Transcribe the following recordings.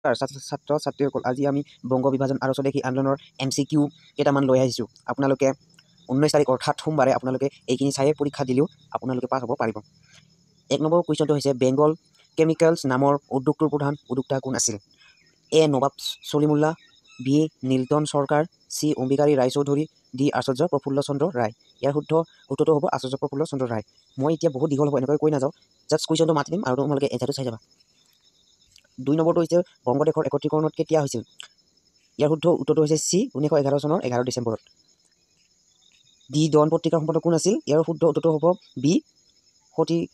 ছাত্ৰ ছাত্ৰীসকল, আজি আমি বংগ বিভাজন আৰু স্বদেশী আন্দোলনৰ MCQ কেইটামান লৈ আহিছোঁ। আপোনালোকে 19 তাৰিখ অৰ্থাৎ সোমবাৰে আপোনালোকে এইখিনি চায়ে পৰীক্ষা দিলেও আপোনালোকে পাছ হ'ব পাৰিব। 1 নম্বৰ কুৱেশ্যনটো হৈছে বেংগল কেমিকেলছ নামৰ উদ্যোগটোৰ প্ৰধান উদ্যোক্তা কোন আছিল? এ নবাব চলিমুল্লাহ, বি নীলতন চৰকাৰ, চি অম্বিকাৰী ৰায়চৌধুৰী, ডি আচাৰ্য প্ৰফুল্ল চন্দ্ৰ ৰায়। ইয়াৰ উত্তৰটো হ'ব আচাৰ্য প্ৰফুল্ল চন্দ্ৰ ৰায়। মই এতিয়া বহুত দীঘল হ'ব এনেকৈ কৈ নাযাওঁ, জাষ্ট কুৱেশ্যনটো মাতি দিম আৰু তোমালোকে এনচাৰটো চাই যাবা। 2 নম্বৰটো হৈছে বংগদেশৰ একত্ৰীকৰণত কেতিয়া হৈছিল? ইয়াৰ উত্তৰটো হৈছে চি 1911 চনৰ 11 ডিচেম্বৰত। ডি ডন পত্ৰিকাৰ সম্পাদক কোন আছিল? ইয়াৰ উত্তৰটো হ'ব বি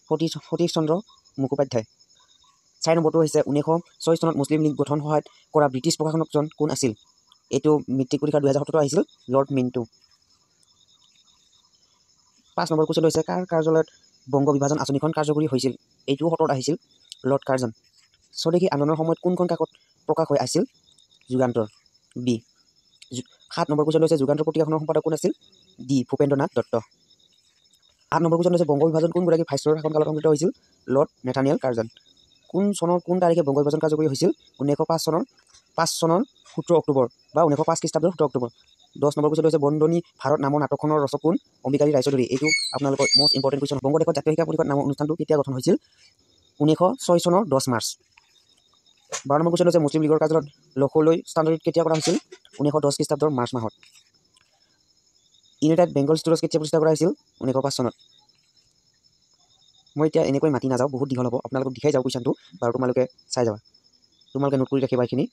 সতীশ চন্দ্ৰ মুখোপাধ্যায়। 4 নম্বৰটো হৈছে 1906 চনত মুছলিম লীগ গঠন সহায়ত কৰা ব্ৰিটিছ প্ৰশাসকজন কোন আছিল? এইটো মেট্ৰিক পৰীক্ষা 2017 আহিছিল, লৰ্ড মিণ্টো। 5 নম্বৰ কুৱেশ্যনটো হৈছে কাৰ কাৰ্যালয়ত বংগ বিভাজন আঁচনিখন কাৰ্যকৰী হৈছিল? এইটোও 17 আহিছিল, লৰ্ড কাৰ্জন। স্বদেশী আন্দোলনৰ সময়ত কোনখন কাকত প্ৰকাশ হৈ আছিল? যুগান্তৰ, বি। 7 নম্বৰ কুৱেশ্যনটো হৈছে যুগান্তৰ পত্ৰিকাখনৰ সম্পাদক কোন আছিল? ডি ভূপেন্দ্ৰনাথ দত্ত। 8 নম্বৰ কুৱেশ্যনটো হৈছে বংগ বিভাজন কোনগৰাকী ভাইচৰয়ৰ শাসনকালত সংঘটিত হৈছিল? Lord Nathaniel Curzon. কোন তাৰিখে বংগ বিভাজন কাৰ্যকৰী হৈছিল? 1905 চনৰ 17 অক্টোবৰ বা 1905 খ্ৰীষ্টাব্দৰ 17 অক্টোবৰ। 10 নম্বৰ কুৱেশ্যনটো হৈছে বন্দনী ভাৰত নামৰ নাটকখনৰ ৰচক কোন? অম্বিকাৰী ৰায়চৌধুৰী। এইটো আপোনালোকৰ মষ্ট ইম্পৰ্টেণ্ট কুৱেশ্যন। বংগদেশত জাতীয় শিক্ষা পৰিষদ নামৰ অনুষ্ঠানটো কেতিয়া গঠন হৈছিল? 1906 চনৰ 10 মাৰ্চ। 12 নম্বৰ কুৱেশ্যন হৈছে মুছলিম লীগৰ কাৰ্যালয়ত লখনৌ স্থানান্তৰিত কেতিয়া কৰা হৈছিল? 1910 খ্ৰীষ্টাব্দৰ মাৰ্চ মাহত। ইউনাইটেড বেংগল ষ্ট'ৰেজ কেতিয়া প্ৰতিষ্ঠা কৰা হৈছিল? 1905 চনত। মই এতিয়া এনেকৈ মাতি নাযাওঁ, বহুত দীঘল হ'ব, আপোনালোকক দেখাই যাওঁ কুৱেশ্যনটো, বাৰু তোমালোকে চাই যাবা, তোমালোকে নোট কৰি ৰাখিবা এইখিনি।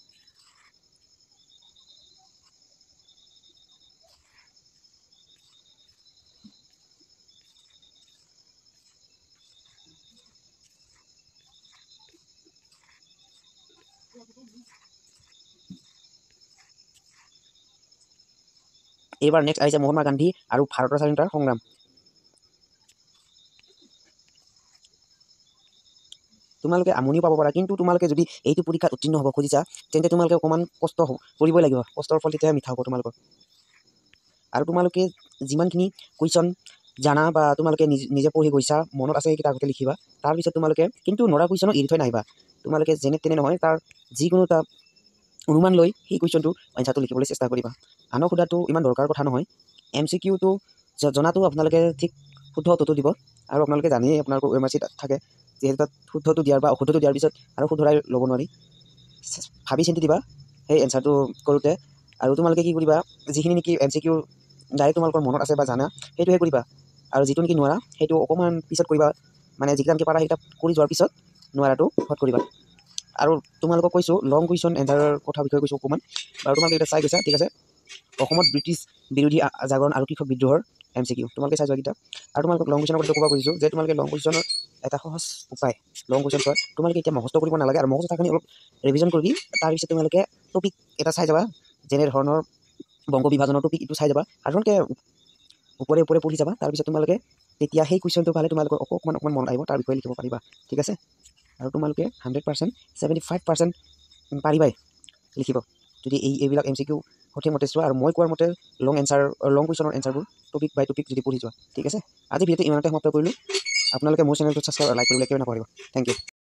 এইবাৰ নেক্সট আহিছে মহাত্মা গান্ধী আৰু ভাৰতৰ স্বাধীনতাৰ সংগ্ৰাম। তোমালোকে আমনিও পাব পাৰা, কিন্তু তোমালোকে যদি এইটো পৰীক্ষাত উত্তীৰ্ণ হ'ব খুজিছা তেন্তে তোমালোকে অকণমান কষ্ট কৰিবই লাগিব। কষ্টৰ ফল তেতিয়াহে মিঠা হ'ব তোমালোকৰ। আৰু তোমালোকে যিমানখিনি কুৱেশ্যন জানা বা তোমালোকে নিজে পঢ়ি গৈছা, মনত আছে সেইকেইটা আগতে লিখিবা। তাৰপিছত তোমালোকে কিন্তু নৰা কুৱেশ্যনক এৰি থৈ নাহিবা। তোমালোকে যেনে তেনে নহয় তাৰ যিকোনো এটা অনুমান লৈ সেই কুৱেশ্যনটো এনচাৰটো লিখিবলৈ চেষ্টা কৰিবা। আনক সোধাটো ইমান দৰকাৰ কথা নহয়। MCQটো জনাটো আপোনালোকে ঠিক শুদ্ধ উত্তৰটো দিব, আৰু আপোনালোকে জানেই আপোনালোকৰ OMR sheet থাকে, যিহেতু তাত শুদ্ধটো দিয়াৰ বা অশুদ্ধটো দিয়াৰ পিছত আৰু শুদ্ধৰাই ল'ব নোৱাৰি। ভাবি চিন্তি দিবা সেই এনচাৰটো কৰোঁতে। আৰু তোমালোকে কি কৰিবা, যিখিনি নেকি MCQ ডাইৰেক্ট তোমালোকৰ মনত আছে বা জানা সেইটোহে কৰিবা, আৰু যিটো নেকি নোৱাৰা সেইটো অকণমান পিছত কৰিবা। মানে যিকেইটা নেকি পাৰা সেইকেইটা কৰি যোৱাৰ পিছত নোৱাৰাটো হট কৰিবা। আৰু তোমালোকক কৈছোঁ লং কুৱেশ্যন এনচাৰৰ বিষয়ে কৈছোঁ অকণমান, আৰু তোমালোকে এতিয়া চাই গৈছা, ঠিক আছে। অসমত ব্ৰিটিছ বিৰোধী জাগৰণ আৰু কৃষক বিদ্ৰোহৰ MCQ তোমালোকে চাই যোৱা কেইটা। আৰু তোমালোকক লং কুৱেশ্যনৰ কথা ক'ব খুজিছোঁ যে তোমালোকে লং কুৱেশ্যনৰ এটা সহজ উপায়, লং কুৱেশ্যন চোৱা তোমালোকে এতিয়া মুখস্থ কৰিব নালাগে, আৰু মুখস্থ কথাখিনি অলপ ৰিভিজন কৰি তাৰপিছত তোমালোকে টপিক এটা চাই যাবা, যেনে ধৰণৰ বংগ বিভাজনৰ টপিক এইটো চাই যাবা, সাধাৰণকৈ ওপৰে পঢ়ি যাবা। তাৰপিছত তোমালোকে তেতিয়া সেই কুৱেশ্যনটো পালে তোমালোকৰ অকণমান মনত আহিব, তাৰ বিষয়ে লিখিব পাৰিবা, ঠিক আছে। আৰু তোমালোকে 100% 75% পাৰিবাই লিখিব যদি এইবিলাক MCQ সঠিক মতে চোৱা, আৰু মই কোৱাৰ মতে লং কুৱেশ্যনৰ এনচাৰবোৰ টপিক বাই টপিক যদি পঢ়ি যোৱা, ঠিক আছে। আজি ভিডিঅ'টো ইমানতে সমাপ্ত কৰিলোঁ। আপোনালোকে মোৰ চেনেলটো ছাবস্ক্ৰাইব লাইক কৰিবলৈ কিয় নকৰিব। Thank U.